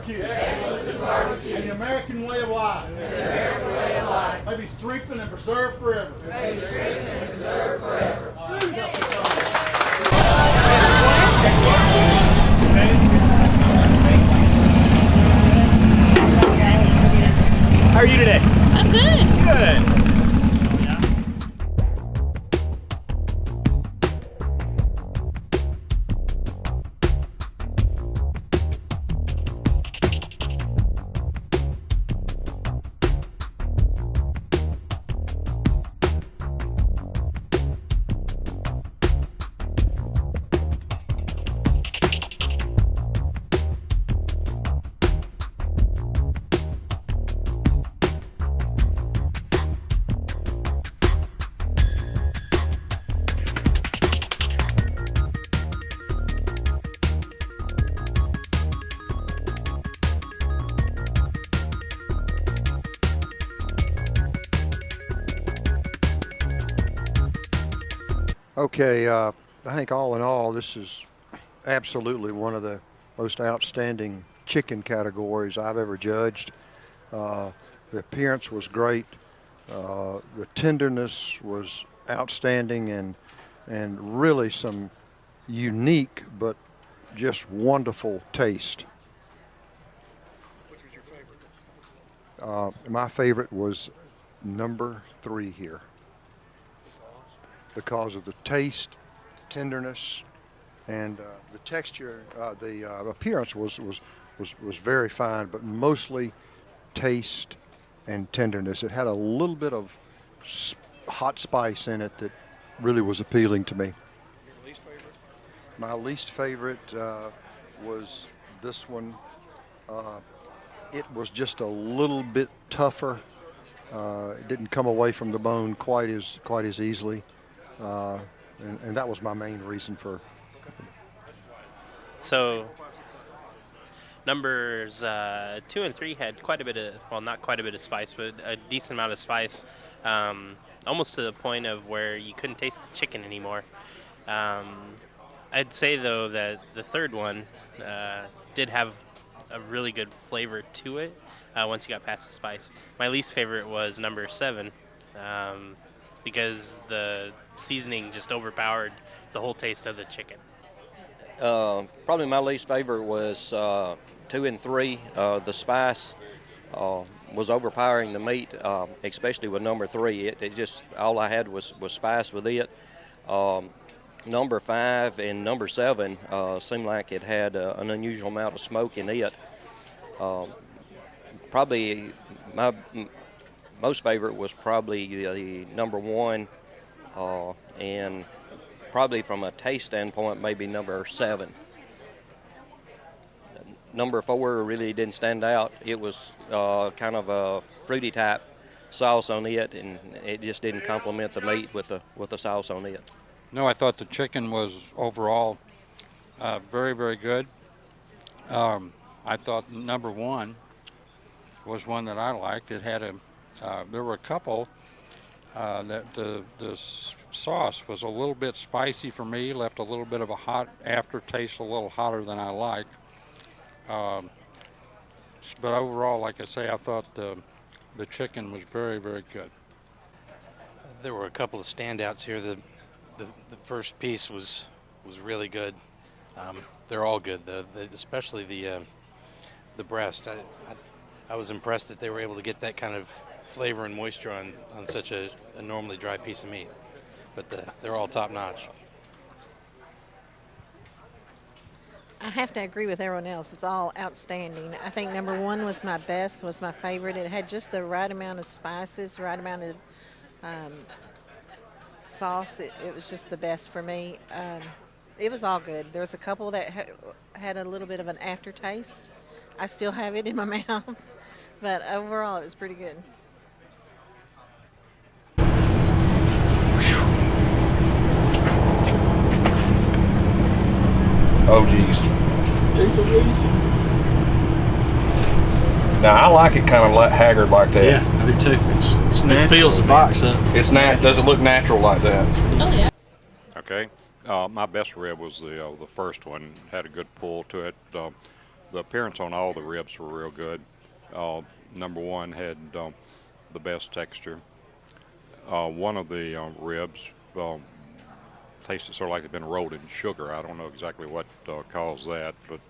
barbecue. And the American way of life. May be strengthened and preserved forever. How are you today? I'm good. Good. Okay, I think all in all, this is absolutely one of the most outstanding chicken categories I've ever judged. The appearance was great. The tenderness was outstanding, and really some unique but just wonderful taste. Which was your favorite? My favorite was number 3 here, because of the taste, tenderness, and the texture. The appearance was very fine, but mostly taste and tenderness. It had a little bit of hot spice in it that really was appealing to me. Your least favorite? My least favorite was this one. It was just a little bit tougher. It didn't come away from the bone quite as easily. And that was my main reason for. So numbers 2 and 3 had quite a bit of, well, not quite a bit of spice, but a decent amount of spice, almost to the point of where you couldn't taste the chicken anymore. I'd say though that the third one did have a really good flavor to it once you got past the spice. My least favorite was number 7. Because the seasoning just overpowered the whole taste of the chicken. Probably my least favorite was 2 and 3. The spice was overpowering the meat, especially with number 3. It just, all I had was spice with it. Number 5 and number 7 seemed like it had an unusual amount of smoke in it. Probably my most favorite was probably the number 1, and probably from a taste standpoint, maybe number 7. Number 4 really didn't stand out. It was kind of a fruity type sauce on it, and it just didn't complement the meat with the sauce on it. No, I thought the chicken was overall very, very good. I thought number 1 was one that I liked. It had there were a couple that the sauce was a little bit spicy for me, left a little bit of a hot aftertaste, a little hotter than I like. But overall, like I say, I thought the chicken was very, very good. There were a couple of standouts here. The first piece was really good. They're all good, especially the breast. I was impressed that they were able to get that kind of flavor and moisture on such a normally dry piece of meat. But they're all top notch. I have to agree with everyone else. It's all outstanding. I think number 1 was my best, was my favorite. It had just the right amount of spices, right amount of sauce. It was just the best for me. It was all good. There was a couple that had a little bit of an aftertaste. I still have it in my mouth, but overall it was pretty good. Oh, geez. Now, I like it kind of haggard like that. Yeah, I do too. It fills the box up. Does it look natural like that? Oh, yeah. Okay. My best rib was the first one. Had a good pull to it. The appearance on all the ribs were real good. Number one had the best texture. One of the ribs tasted sort of like they'd been rolled in sugar. I don't know exactly what caused that, but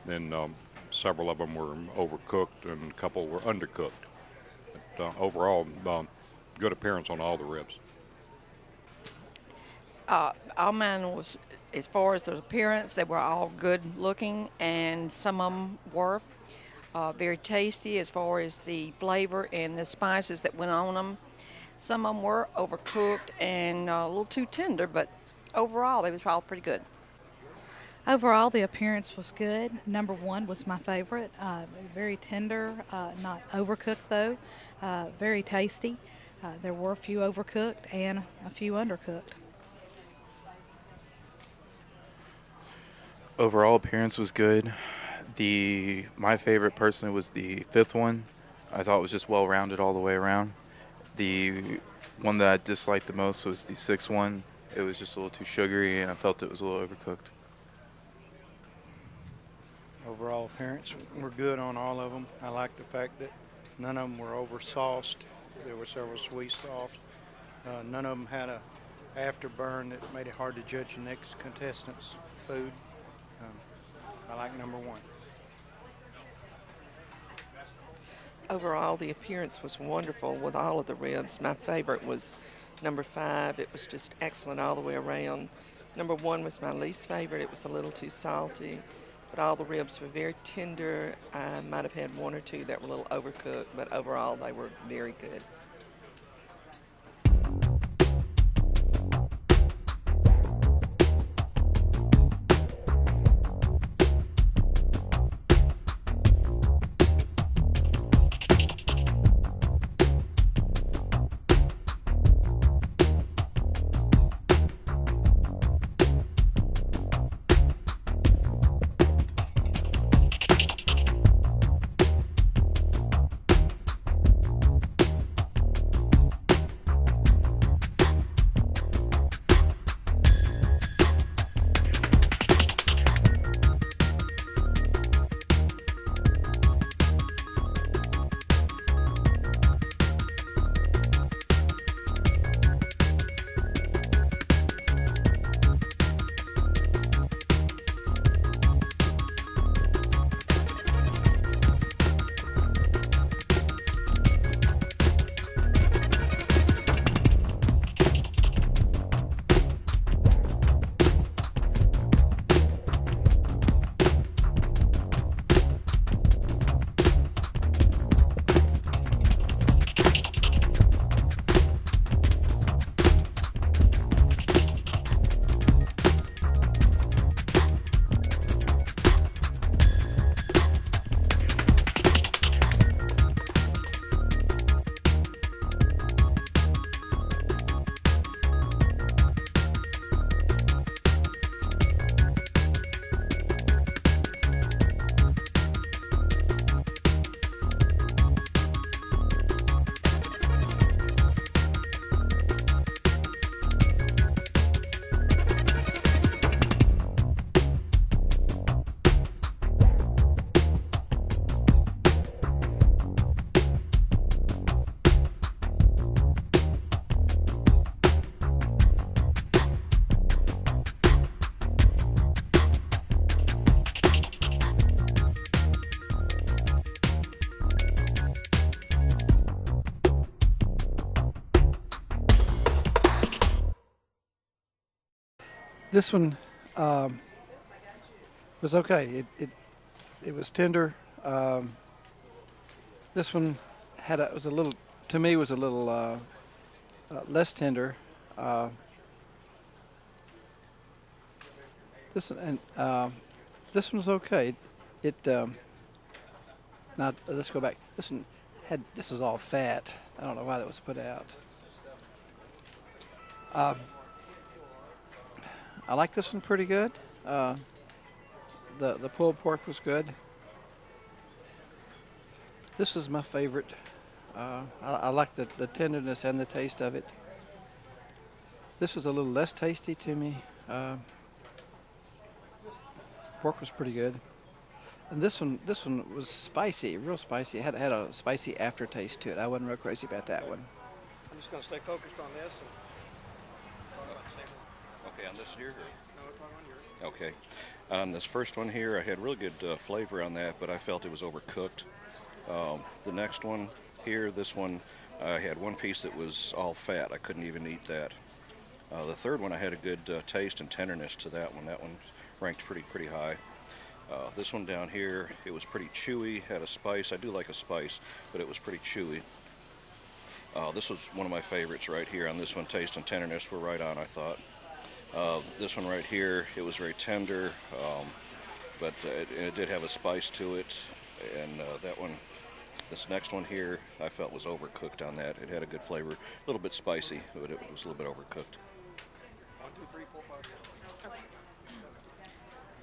then several of them were overcooked and a couple were undercooked. But, overall, good appearance on all the ribs. All mine was, as far as the appearance, they were all good looking, and some of them were very tasty as far as the flavor and the spices that went on them. Some of them were overcooked and a little too tender, but overall they was all pretty good. Overall, the appearance was good. Number one was my favorite. Very tender, not overcooked though. Very tasty. There were a few overcooked and a few undercooked. Overall appearance was good. My favorite personally was the fifth one. I thought it was just well-rounded all the way around. The one that I disliked the most was the sixth one. It was just a little too sugary, and I felt it was a little overcooked. Overall appearance were good on all of them. I like the fact that none of them were over-sauced. There were several sweet sauce. None of them had a afterburn that made it hard to judge the next contestant's food. I like number one. Overall, the appearance was wonderful with all of the ribs. My favorite was number 5. It was just excellent all the way around. Number 1 was my least favorite. It was a little too salty, but all the ribs were very tender. I might have had 1 or 2 that were a little overcooked, but overall they were very good. This one was okay. It was tender. This one was a little, to me, was a little less tender. This one was okay. Now let's go back. This was all fat. I don't know why that was put out. I like this one pretty good. The pulled pork was good. This is my favorite. I like the tenderness and the taste of it. This was a little less tasty to me. Pork was pretty good. And this one was spicy, real spicy. It had a spicy aftertaste to it. I wasn't real crazy about that one. I'm just going to stay focused on this. Okay, on this here? No, we're talking on yours. Okay. On this first one here, I had really good flavor on that, but I felt it was overcooked. The next one here, this one, I had one piece that was all fat. I couldn't even eat that. The third one, I had a good taste and tenderness to that one. That one ranked pretty high. This one down here, it was pretty chewy, had a spice. I do like a spice, but it was pretty chewy. This was one of my favorites right here. On this one, taste and tenderness were right on, I thought. This one right here, it was very tender, but it did have a spice to it. And that one, this next one here, I felt was overcooked on that. It had a good flavor, a little bit spicy, but it was a little bit overcooked. 1, 2, 3, 4, 5.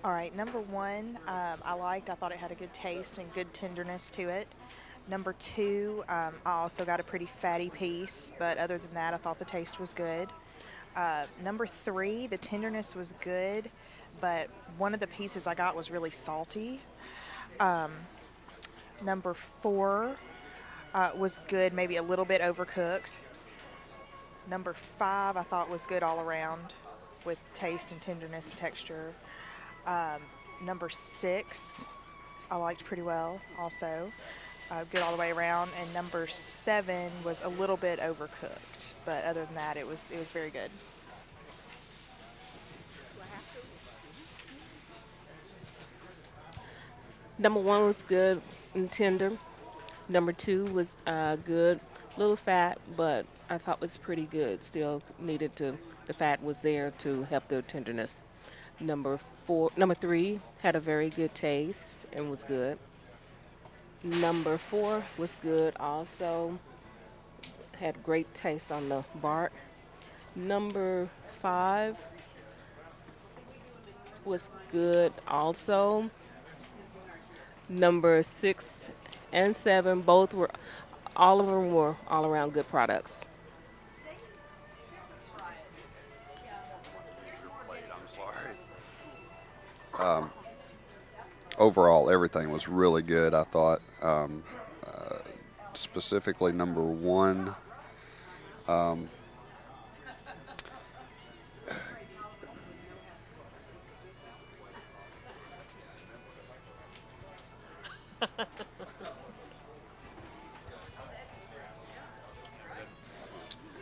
All right, number 1, I liked. I thought it had a good taste and good tenderness to it. Number 2, I also got a pretty fatty piece, but other than that, I thought the taste was good. Number 3, the tenderness was good, but one of the pieces I got was really salty. Number 4 was good, maybe a little bit overcooked. Number 5 I thought was good all around with taste and tenderness and texture. Number 6 I liked pretty well also, good all the way around. And number 7 was a little bit overcooked, but other than that, it was very good. Number 1 was good and tender. Number 2 was good, a little fat, but I thought was pretty good. Still needed the fat was there to help the tenderness. Number 3 had a very good taste and was good. Number 4 was good also, had great taste on the bark. Number 5 was good also. Number 6 and 7, all of them were all around good products. Overall, everything was really good, I thought. Specifically, number 1,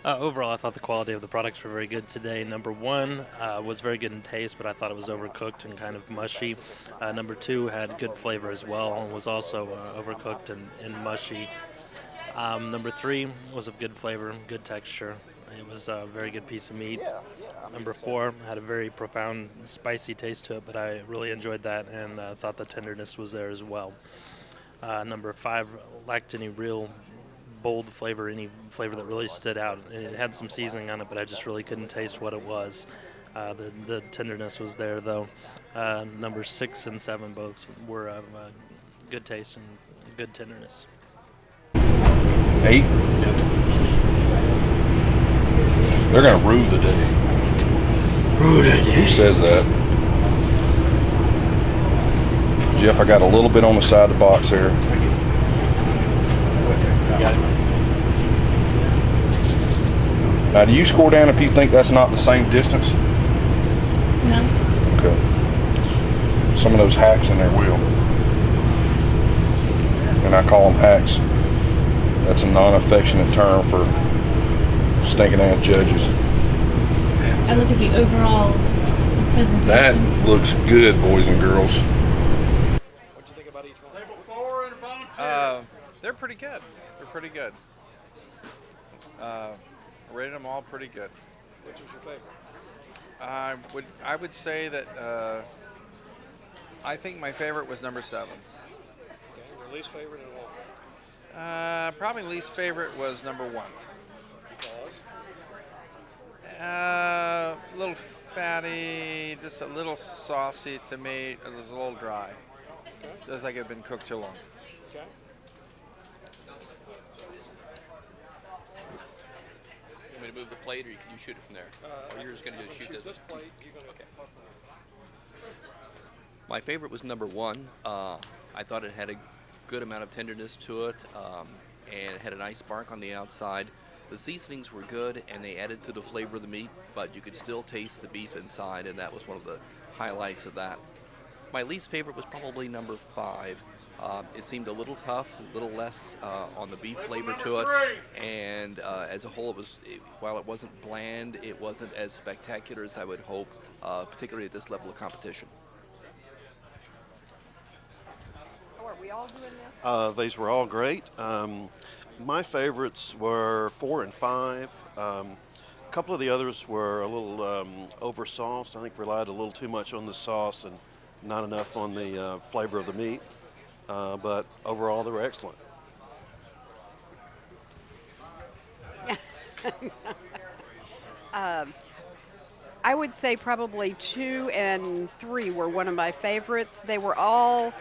Overall, I thought the quality of the products were very good today. Number 1 was very good in taste, but I thought it was overcooked and kind of mushy. Number 2 had good flavor as well and was also overcooked and mushy. Number 3 was of good flavor, good texture. It was a very good piece of meat. Number 4 had a very profound spicy taste to it, but I really enjoyed that and thought the tenderness was there as well. Number 5 lacked any real bold flavor, any flavor that really stood out. It had some seasoning on it, but I just really couldn't taste what it was. The tenderness was there, though. Number 6 and 7 both were of good taste and good tenderness. 8? They're going to rue the day. Rue the day. Who says that? Jeff, I got a little bit on the side of the box here. Got it. Now, do you score down if you think that's not the same distance? No. Okay. Some of those hacks in there will. And I call them hacks. That's a non-affectionate term for stinking ass judges. I look at the overall presentation. That looks good, boys and girls. What do you think about each one? Table 4 and volunteer. They're pretty good. They're pretty good. Rated them all pretty good. Which was your favorite? I would say that I think my favorite was number 7. Okay, your least favorite and what? Probably least favorite was number 1. Because? A little fatty, just a little saucy to me. It was a little dry. Okay. Just like it had been cooked too long. Okay. You want me to move the plate, or can you shoot it from there? Or you're just going to shoot this? This plate, you're going to. Okay. My favorite was number 1. I thought it had a good amount of tenderness to it, and it had a nice bark on the outside. The seasonings were good, and they added to the flavor of the meat, but you could still taste the beef inside, and that was one of the highlights of that. My least favorite was probably number 5. It seemed a little tough, a little less on the beef flavor to it, and as a whole, while it wasn't bland, it wasn't as spectacular as I would hope, particularly at this level of competition. Are we all doing this? These were all great. My favorites were 4 and 5. A couple of the others were a little over-sauced. I think relied a little too much on the sauce and not enough on the flavor of the meat. But overall, they were excellent. I would say probably 2 and 3 were one of my favorites. They were all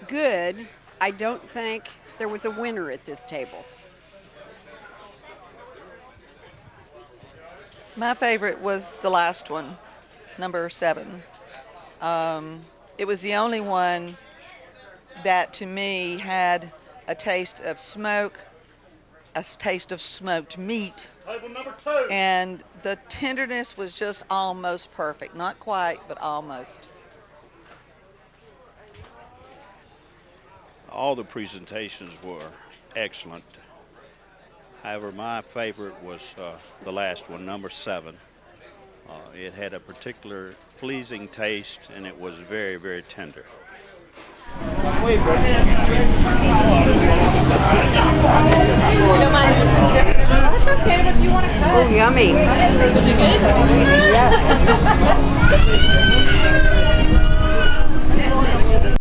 good. I don't think there was a winner at this table. My favorite was the last one, number 7. It was the only one that to me had a taste of smoke, a taste of smoked meat, Table number 2. and the tenderness was just almost perfect. Not quite, but almost. All the presentations were excellent. However, my favorite was the last one, number 7. It had a particular pleasing taste, and it was very, very tender. Oh, yummy. Was it good? Yeah.